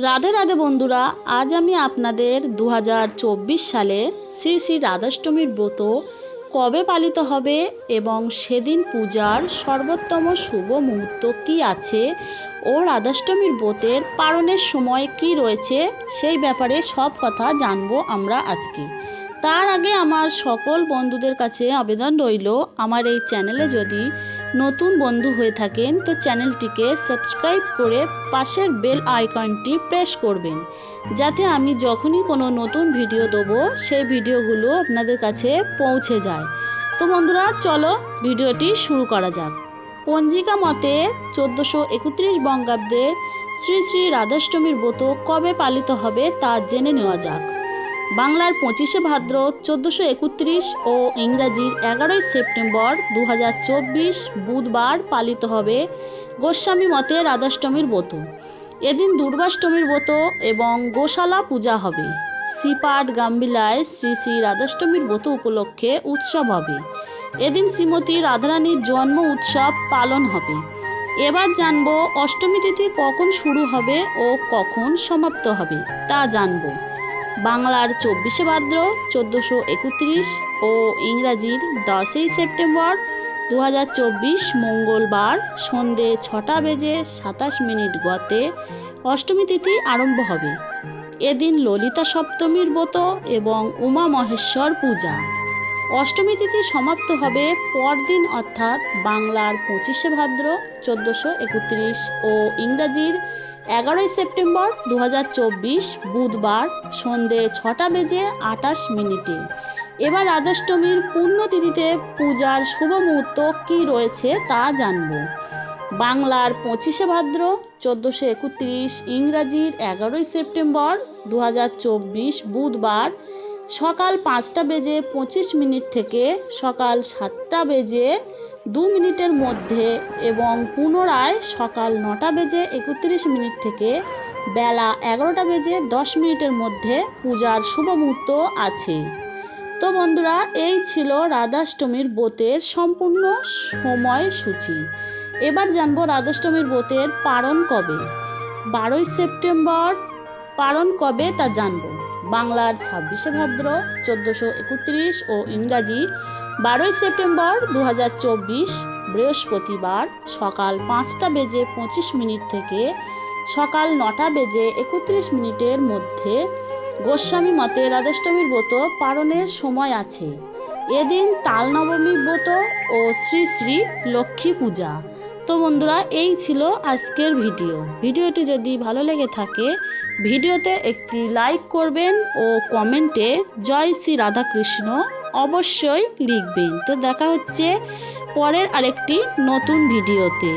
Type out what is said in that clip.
রাধে রাধে বন্ধুরা, আজ আমি আপনাদের 2024 সালে শ্রী শ্রী রাধাষ্টমীর ব্রত কবে পালিত হবে এবং সেদিন পূজার সর্বোত্তম শুভ মুহূর্ত কি আছে ও রাধাষ্টমীর ব্রতের পালনের সময় কি রয়েছে সেই ব্যাপারে সব কথা জানবো আমরা আজকে। তার আগে আমার সকল বন্ধুদের কাছে আবেদন রইল, আমার এই চ্যানেলে যদি নতুন বন্ধু হয়ে থাকেন তো চ্যানেলটিকে সাবস্ক্রাইব করে পাশের বেল আইকনটি প্রেস করবেন, যাতে আমি যখনই কোনো নতুন ভিডিও দেবো সেই ভিডিওগুলো আপনাদের কাছে পৌঁছে যায়। তো বন্ধুরা চলো ভিডিওটি শুরু করা যাক। পঞ্জিকা মতে 1431 বঙ্গাব্দে শ্রী শ্রী রাধাষ্টমীর ব্রত কবে পালিত হবে তা জেনে নেওয়া যাক। বাংলার 25শে ভাদ্র 1431 ও ইংরাজির 11ই সেপ্টেম্বর 2024 বুধবার পালিত হবে গোস্বামী মতে রাধাষ্টমীর ব্রত। এদিন দুর্গাষ্টমীর ব্রত এবং গোশালা পূজা হবে। শ্রীপাঠ গাম্বিলায় শ্রী শ্রী রাধাষ্টমীর ব্রত উপলক্ষে উৎসব হবে। এদিন শ্রীমতী রাধারানীর জন্ম উৎসব পালন হবে। এবার জানবো অষ্টমী তিথি কখন শুরু হবে ও কখন সমাপ্ত হবে তা জানবো। বাংলার 24শে ভাদ্র 1431 ও ইংরাজির 10ই সেপ্টেম্বর 2024 মঙ্গলবার সন্ধে 6টা বেজে 27 মিনিট গতে অষ্টমী তিথি আরম্ভ হবে। এদিন ললিতা সপ্তমীর ব্রত এবং উমা মহেশ্বর পূজা। অষ্টমী তিথি সমাপ্ত হবে পরদিন অর্থাৎ বাংলার 25শে ভাদ্র 1431 ও ইংরাজির 11ই সেপ্টেম্বর 2024 বুধবার সন্ধে 6টা বেজে 28 মিনিটে। এবার রাধাষ্টমীর পুণ্যতিথিতে পূজার শুভ মুহূর্ত কী রয়েছে তা জানব। বাংলার 25শে ভাদ্র 1431 ইংরাজির 11ই সেপ্টেম্বর 2024 বুধবার সকাল 5টা বেজে 25 মিনিট থেকে সকাল 7টা বেজে 2 মিনিটের মধ্যে এবং পুনরায় সকাল 9টা বেজে 31 মিনিট থেকে বেলা 11টা বেজে 10 মিনিটের মধ্যে পূজার শুভ মুহূর্ত আছে। তো বন্ধুরা, এই ছিল রাধাষ্টমীর ব্রতের সম্পূর্ণ সময়সূচি। এবার জানবো রাধাষ্টমীর ব্রতের পালন কবে। 12ই সেপ্টেম্বর পালন কবে তা জানবো। বাংলার 26শে ভাদ্র 1431 ও ইংরাজি 12ই সেপ্টেম্বর 2024 বৃহস্পতিবার সকাল 5টা বেজে 25 মিনিট থেকে সকাল 9টা বেজে 31 মিনিটের মধ্যে গোস্বামী মতে রাধাষ্টমীর ব্রত পালনের সময় আছে। এদিন তাল নবমীর ব্রত ও শ্রী শ্রী লক্ষ্মী পূজা। তো বন্ধুরা, এই ছিল আজকের ভিডিওটি যদি ভালো লেগে থাকে ভিডিওতে একটি লাইক করবেন ও কমেন্টে জয় শ্রী রাধাকৃষ্ণ অবশ্যই লিখবেন। তো দেখা হচ্ছে পরের আরেকটি নতুন ভিডিওতে।